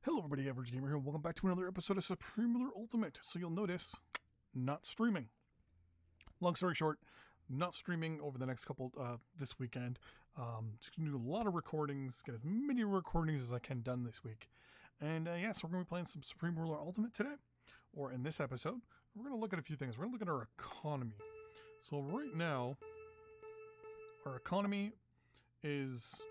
Hello everybody, Average Gamer here. Welcome back to another episode of Supreme Ruler Ultimate. So you'll notice, not streaming. Long story short, not streaming over the next couple, this weekend. Just gonna do a lot of recordings, get as many recordings as I can done this week. And yeah, so we're gonna be playing some Supreme Ruler Ultimate today. Or in this episode, we're gonna look at a few things. We're gonna look at our economy. So right now, our economy is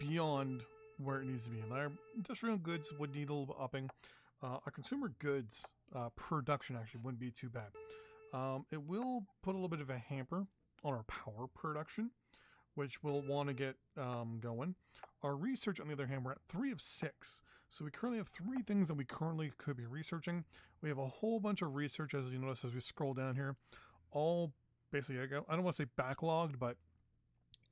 beyond where it needs to be. And our industrial goods would need a little bit upping. Our consumer goods production actually wouldn't be too bad. It will put a little bit of a hamper on our power production, which we'll want to get going. Our research, on the other hand, we're at 3 of 6. So we currently have 3 things that we currently could be researching. We have a whole bunch of research, as you notice as we scroll down here, all basically, I don't want to say backlogged, but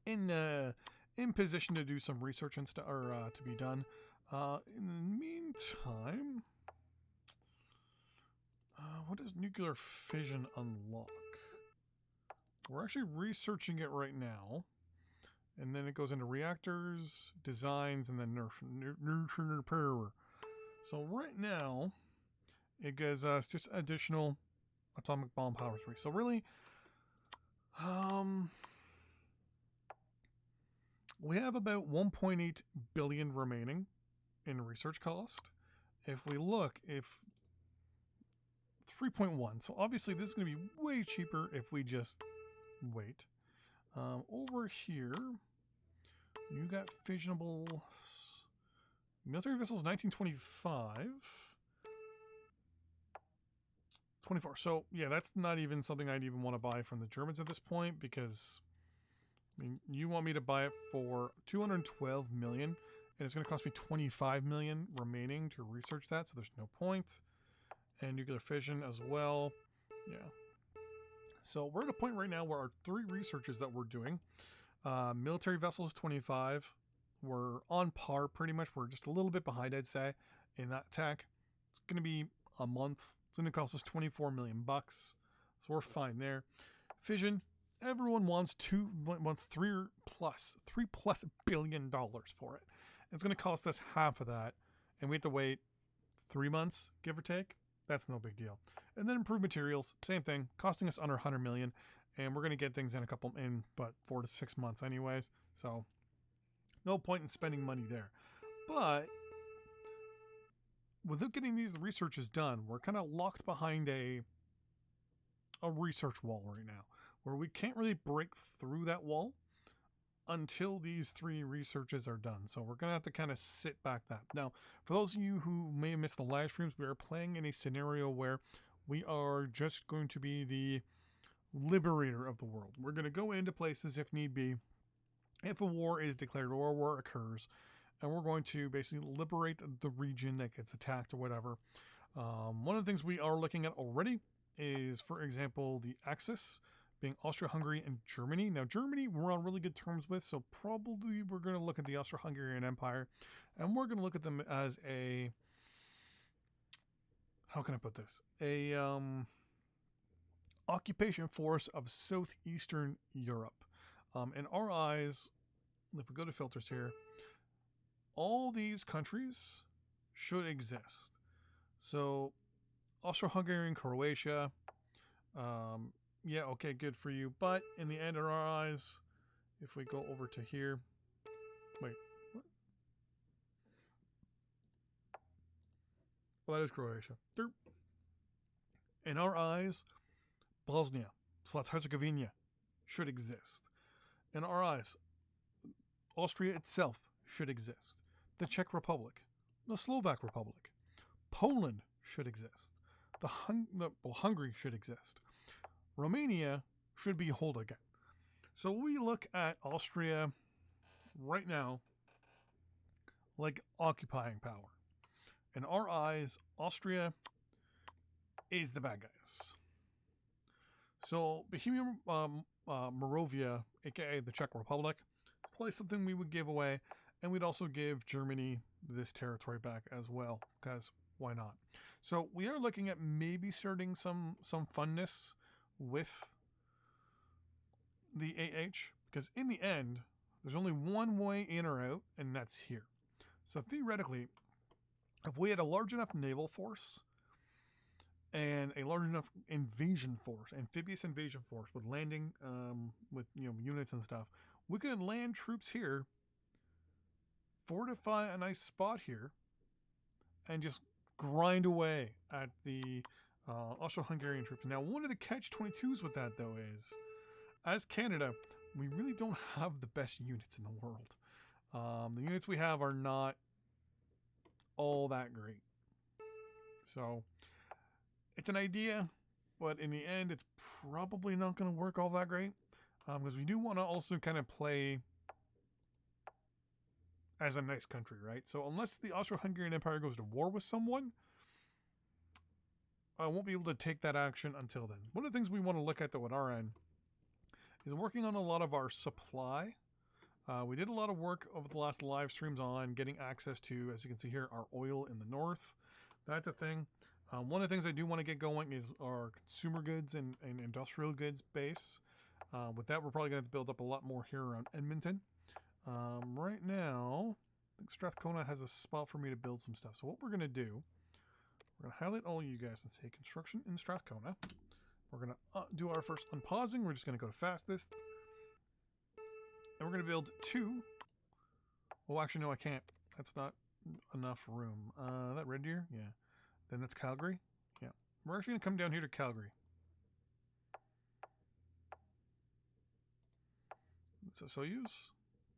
in position to do some research and stuff, or to be done. In the meantime, what does nuclear fission unlock? We're actually researching it right now, and then it goes into reactors, designs, and then nurture and repair. So right now, it gives us just additional atomic bomb power 3. So really, we have about 1.8 billion remaining in research cost. If we look, if 3.1, so obviously this is going to be way cheaper if we just wait. Over here, you got fissionable military vessels 1925. 24. So yeah, that's not even something I'd even want to buy from the Germans at this point, because I mean, you want me to buy it for 212 million, and it's going to cost me 25 million remaining to research that, so there's no point. And nuclear fission as well. Yeah. So we're at a point right now where our 3 researches that we're doing, military vessels 25, we're on par pretty much. We're just a little bit behind, I'd say, in that tech. It's going to be a month. It's going to cost us 24 million bucks. So we're fine there. Fission. Everyone wants 3 plus billion dollars for it. It's going to cost us half of that, and we have to wait 3 months, give or take. That's no big deal. And then improved materials, same thing, costing us under 100 million, and we're going to get things in but 4 to 6 months anyways. So no point in spending money there. But without getting these researches done, we're kind of locked behind a research wall right now, where we can't really break through that wall until these 3 researches are done. So we're going to have to kind of sit back that. Now, for those of you who may have missed the live streams, we are playing in a scenario where we are just going to be the liberator of the world. We're going to go into places if need be, if a war is declared or a war occurs, and we're going to basically liberate the region that gets attacked or whatever. One of the things we are looking at already is, for example, the Axis being Austria-Hungary and Germany. Now, Germany we're on really good terms with, so probably we're going to look at the Austro-Hungarian Empire, and we're going to look at them as a, how can I put this? A occupation force of southeastern Europe. In our eyes, if we go to filters here, all these countries should exist. So Austro-Hungarian, Croatia, yeah, okay, good for you. But in the end, in our eyes, if we go over to here, wait, what? Well, that is Croatia. Derp. In our eyes, Bosnia, so that's Herzegovina, should exist. In our eyes, Austria itself should exist. The Czech Republic, the Slovak Republic, Poland should exist. Hungary should exist. Romania should be whole again. So we look at Austria right now like occupying power. In our eyes, Austria is the bad guys. So Bohemia, Moravia, aka the Czech Republic, is probably something we would give away, and we'd also give Germany this territory back as well, because why not? So we are looking at maybe starting some funness with the AH, because in the end, there's only one way in or out, and that's here. So theoretically, if we had a large enough naval force and a large enough invasion force, amphibious invasion force with landing, with units and stuff, we could land troops here, fortify a nice spot here, and just grind away at the Austro-Hungarian troops. Now, one of the catch-22s with that, though, is as Canada, we really don't have the best units in the world. The units we have are not all that great. So, it's an idea, but in the end, it's probably not going to work all that great. Because we do want to also kind of play as a nice country, right? So unless the Austro-Hungarian Empire goes to war with someone, I won't be able to take that action until then. One of the things we want to look at, though, at our end is working on a lot of our supply. We did a lot of work over the last live streams on getting access to, as you can see here, our oil in the north. That's a thing. One of the things I do want to get going is our consumer goods and industrial goods base. With that, we're probably going to have to build up a lot more here around Edmonton. Right now, I think Strathcona has a spot for me to build some stuff. So what we're going to do, we're going to highlight all you guys and say construction in Strathcona. We're going to do our first unpausing. We're just going to go to fastest. And we're going to build 2. Oh, actually, no, I can't. That's not enough room. That Red Deer? Yeah. Then that's Calgary? Yeah. We're actually going to come down here to Calgary. So Soyuz?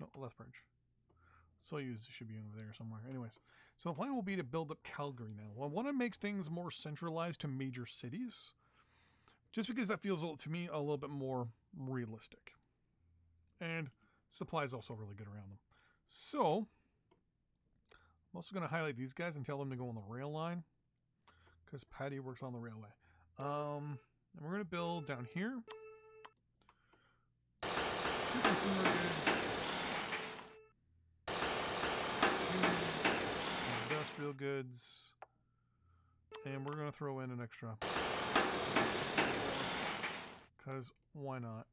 No, Lethbridge. Soyuz should be over there somewhere. Anyways, so the plan will be to build up Calgary now. I want to make things more centralized to major cities, just because that feels, to me, a little bit more realistic. And supply is also really good around them. So, I'm also going to highlight these guys and tell them to go on the rail line, because Patty works on the railway. And we're going to build down here. 2 consumer goods. 2 industrial goods. And we're going to throw in an extra. Because why not?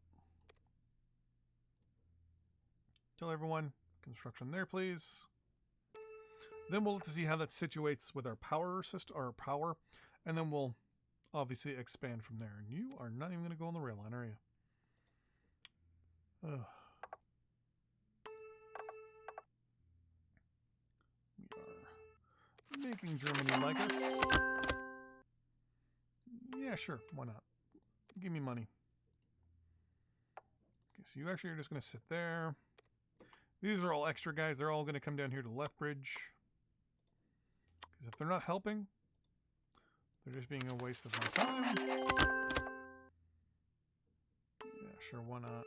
Tell everyone, construction there, please. Then we'll look to see how that situates with our power system, or power, and then we'll obviously expand from there. And you are not even going to go on the rail line, are you? Ugh. We are making Germany like us. Yeah, sure. Why not? Give me money. Okay, so you actually are just going to sit there. These are all extra guys. They're all going to come down here to Lethbridge. Because if they're not helping, they're just being a waste of my time. Yeah, sure. Why not?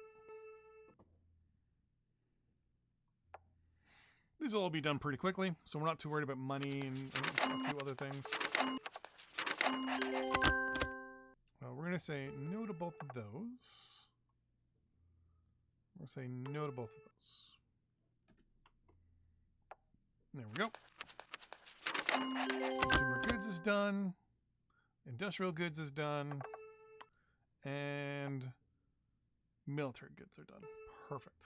These will all be done pretty quickly, so we're not too worried about money and a few other things. Well, we're going to say no to both of those. We're going to say no to both of those. There we go. Consumer goods is done. Industrial goods is done. And military goods are done. Perfect.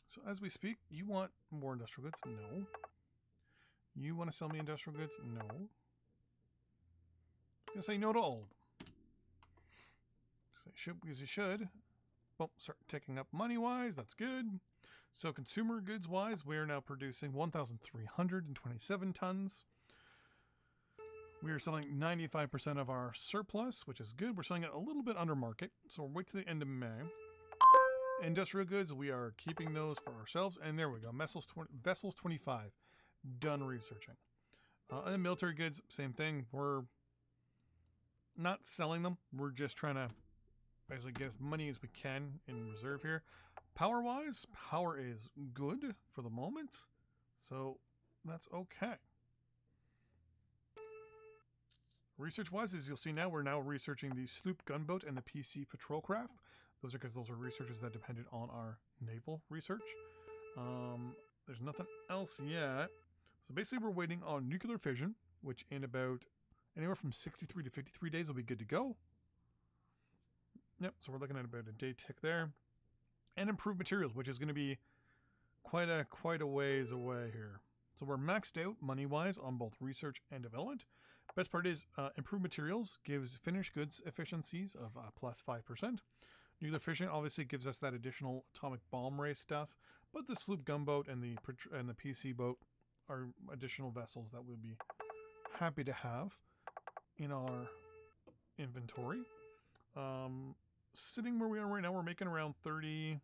So as we speak, you want more industrial goods? No. You want to sell me industrial goods? No. I'm going to say no to all of them. Say should, because you should. Well, start ticking up money-wise. That's good. So consumer goods-wise, we are now producing 1,327 tons. We are selling 95% of our surplus, which is good. We're selling it a little bit under market, so we'll wait to the end of May. Industrial goods, we are keeping those for ourselves. And there we go. Vessels 25. Done researching. And then military goods, same thing. We're not selling them. We're just trying to basically get as money as we can in reserve here. Power-wise, power is good for the moment. So that's okay. Research-wise, as you'll see now, we're now researching the sloop gunboat and the PC patrol craft. Those are because those are researches that depended on our naval research. There's nothing else yet. So basically, we're waiting on nuclear fission, which in about anywhere from 63 to 53 days will be good to go. Yep, so we're looking at about a day tick there. And improved materials, which is going to be quite a ways away here. So we're maxed out money-wise on both research and development. Best part is improved materials gives finished goods efficiencies of plus 5%. Nuclear fission obviously gives us that additional atomic bomb race stuff, but the sloop gunboat and the PC boat are additional vessels that we'll be happy to have in our inventory. Sitting where we are right now, we're making around 30,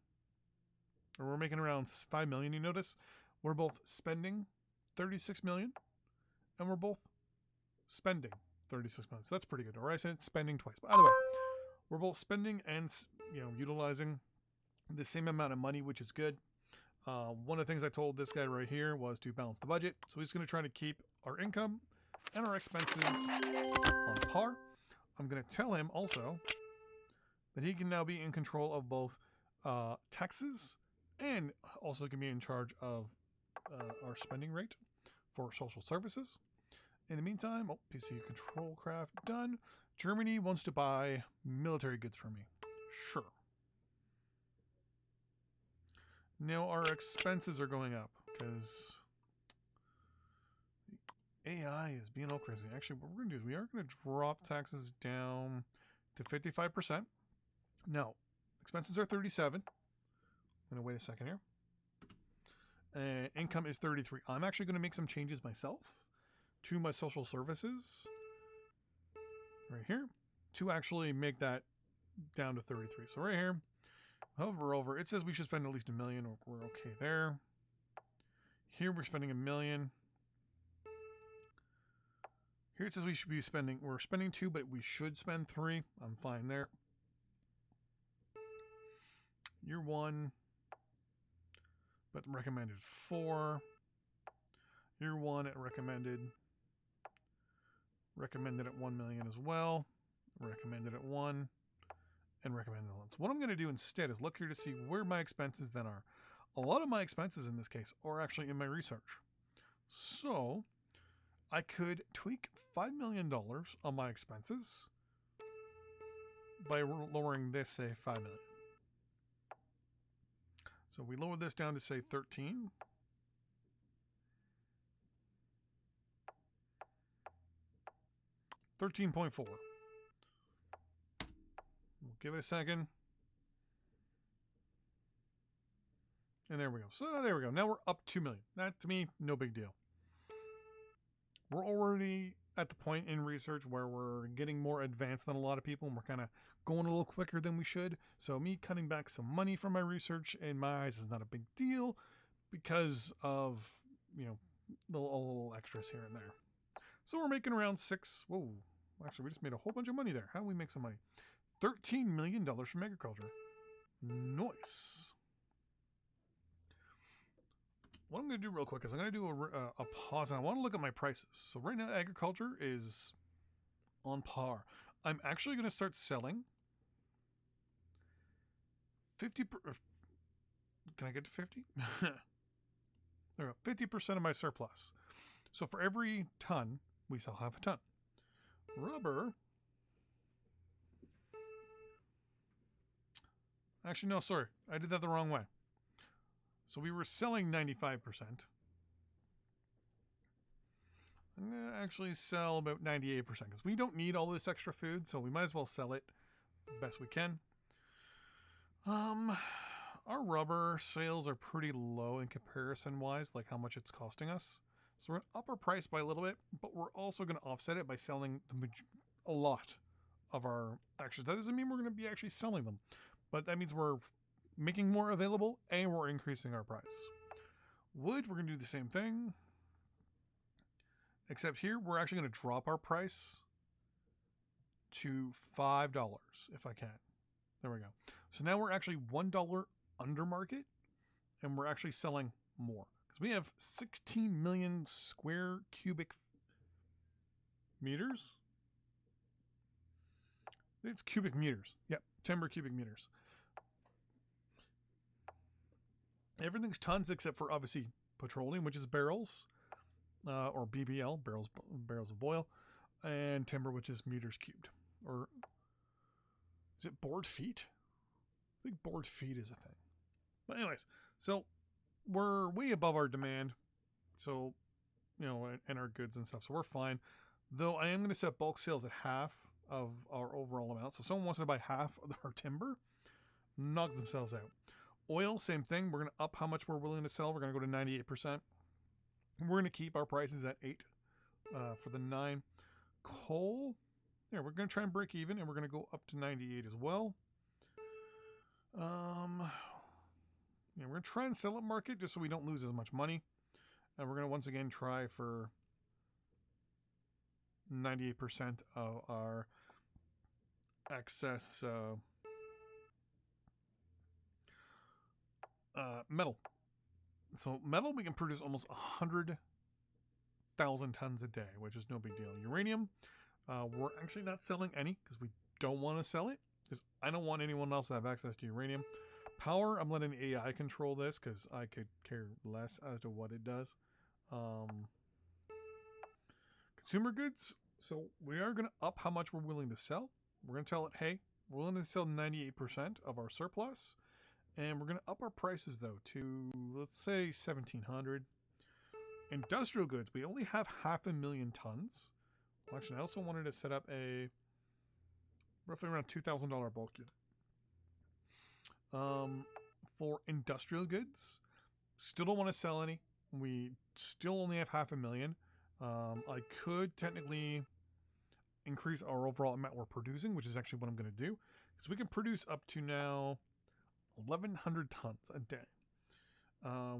or we're making around 5 million. You notice we're both spending 36 million, and we're both spending 36 million. So that's pretty good. Or I said spending twice. But either way, we're both spending and utilizing the same amount of money, which is good. One of the things I told this guy right here was to balance the budget. So he's going to try to keep our income and our expenses on par. I'm going to tell him also that he can now be in control of both taxes and also can be in charge of our spending rate for social services. In the meantime, PC control craft done. Germany wants to buy military goods from me. Sure. Now our expenses are going up because AI is being all crazy. Actually, what we're going to do is we are going to drop taxes down to 55%. No, expenses are 37. I'm going to wait a second here. Income is 33. I'm actually going to make some changes myself to my social services right here to actually make that down to 33. So right here, hover over, it says we should spend at least $1 million. We're okay there. Here we're spending $1 million. Here it says we should be spending, we're spending 2, but we should spend 3. I'm fine there. Year 1, but recommended 4. Year 1 at recommended at 1 million as well. Recommended at 1 and recommended at 1. So what I'm going to do instead is look here to see where my expenses then are. A lot of my expenses in this case are actually in my research. So I could tweak $5 million on my expenses by lowering this, say, 5 million. So we lower this down to, say, 13. $13.4. We'll give it a second. And there we go. So there we go. Now we're up 2 million. That, to me, no big deal. We're already at the point in research where we're getting more advanced than a lot of people, and we're kind of going a little quicker than we should. So me cutting back some money from my research, in my eyes, is not a big deal because of, little extras here and there. So we're making around 6. Whoa. Actually, we just made a whole bunch of money there. How do we make some money? $13 million from agriculture. Nice. What I'm going to do real quick is I'm going to do a pause, and I want to look at my prices. So right now, agriculture is on par. I'm actually going to start selling 50. Can I get to 50? There we go. 50% of my surplus. So for every ton, we sell half a ton. Rubber. Actually, no, sorry. I did that the wrong way. So we were selling 95%. I'm going to actually sell about 98% because we don't need all this extra food, so we might as well sell it the best we can. Our rubber sales are pretty low in comparison-wise, like how much it's costing us. So we're going to up our price by a little bit, but we're also going to offset it by selling a lot of our extras. That doesn't mean we're going to be actually selling them, but that means we're making more available and we're increasing our price. Wood, we're going to do the same thing, except here we're actually going to drop our price to $5 if I can. There we go. So now we're actually $1 under market, and we're actually selling more. We have 16 million square cubic meters. It's cubic meters. Yep, timber cubic meters. Everything's tons except for obviously petroleum, which is barrels, or BBL, barrels of oil, and timber, which is meters cubed. Or is it board feet? I think board feet is a thing. But anyways, so we're way above our demand. So, you know, and our goods and stuff. So we're fine. Though I am going to set bulk sales at half of our overall amount. So if someone wants to buy half of our timber, knock themselves out. Oil, same thing. We're going to up how much we're willing to sell. We're going to go to 98%. We're going to keep our prices at 8 for the 9. Coal, yeah, we're going to try and break even, and we're going to go up to 98 as well. Yeah, we're going to try and sell at market just so we don't lose as much money. And we're going to once again try for 98% of our excess metal. So metal, we can produce almost 100,000 tons a day, which is no big deal. Uranium, we're actually not selling any because we don't want to sell it because I don't want anyone else to have access to uranium. Power, I'm letting the AI control this because I could care less as to what it does. Consumer goods, so we are going to up how much we're willing to sell. We're going to tell it, hey, we're willing to sell 98% of our surplus. And we're going to up our prices, though, to, let's say, 1,700. Industrial goods, we only have 500,000 tons. Well, actually, I also wanted to set up a roughly around $2,000 bulk unit. For industrial goods, still don't want to sell any. We still only have 500,000. I could technically increase our overall amount we're producing, which is actually what I'm going to do. Because we can produce up to now 1,100 tons a day.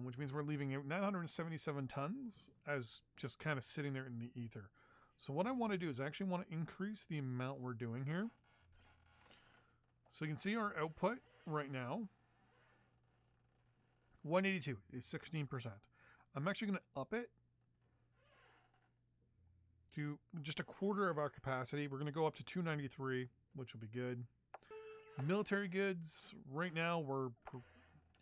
Which means we're leaving 977 tons as just kind of sitting there in the ether. So what I want to do is I actually want to increase the amount we're doing here. So you can see our output right now. 182 is 16%. I'm actually going to up it to just a quarter of our capacity. We're going to go up to 293, which will be good. Military goods, right now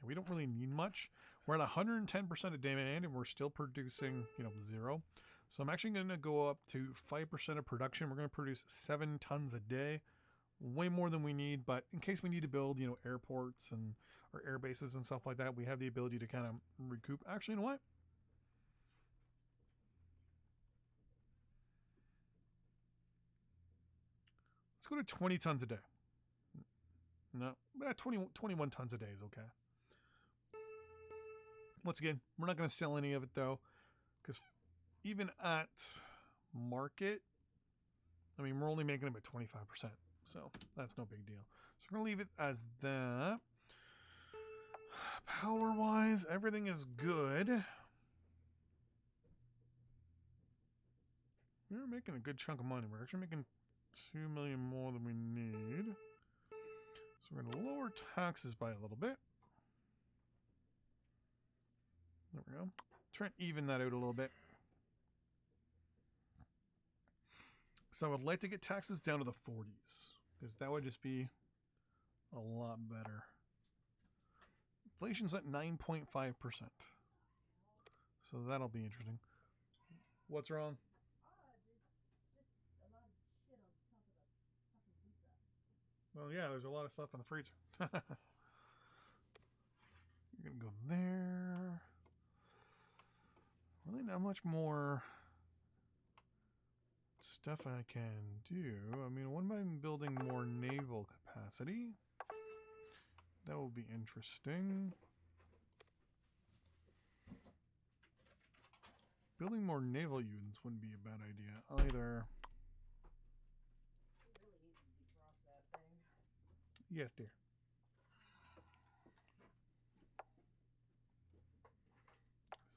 we don't really need much. We're at 110% of demand and we're still producing, 0. So I'm actually going to go up to 5% of production. We're going to produce 7 tons a day. Way more than we need, but in case we need to build, airports and or air bases and stuff like that, we have the ability to kind of recoup. Actually, you know what? Let's go to 20 tons a day. No, 21 tons a day is okay. Once again, we're not going to sell any of it though, because even at market, I mean, we're only making them at 25%, so that's no big deal. So we're going to leave it as that. Power-wise, everything is good. We're making a good chunk of money. We're actually making 2 million more than we need. So we're going to lower taxes by a little bit. There we go. Try and even that out a little bit. So I would like to get taxes down to the 40s, because that would just be a lot better. Inflation's at 9.5%. So that'll be interesting. What's wrong? Well, yeah, there's a lot of stuff in the freezer. You're going to go there. Really not much more stuff I can do. I mean, when I'm building more naval capacity, that will be interesting. Building more naval units wouldn't be a bad idea either. Yes, dear.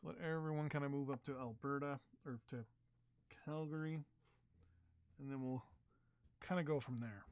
So let everyone kind of move up to Alberta, or to Calgary, and then we'll kind of go from there.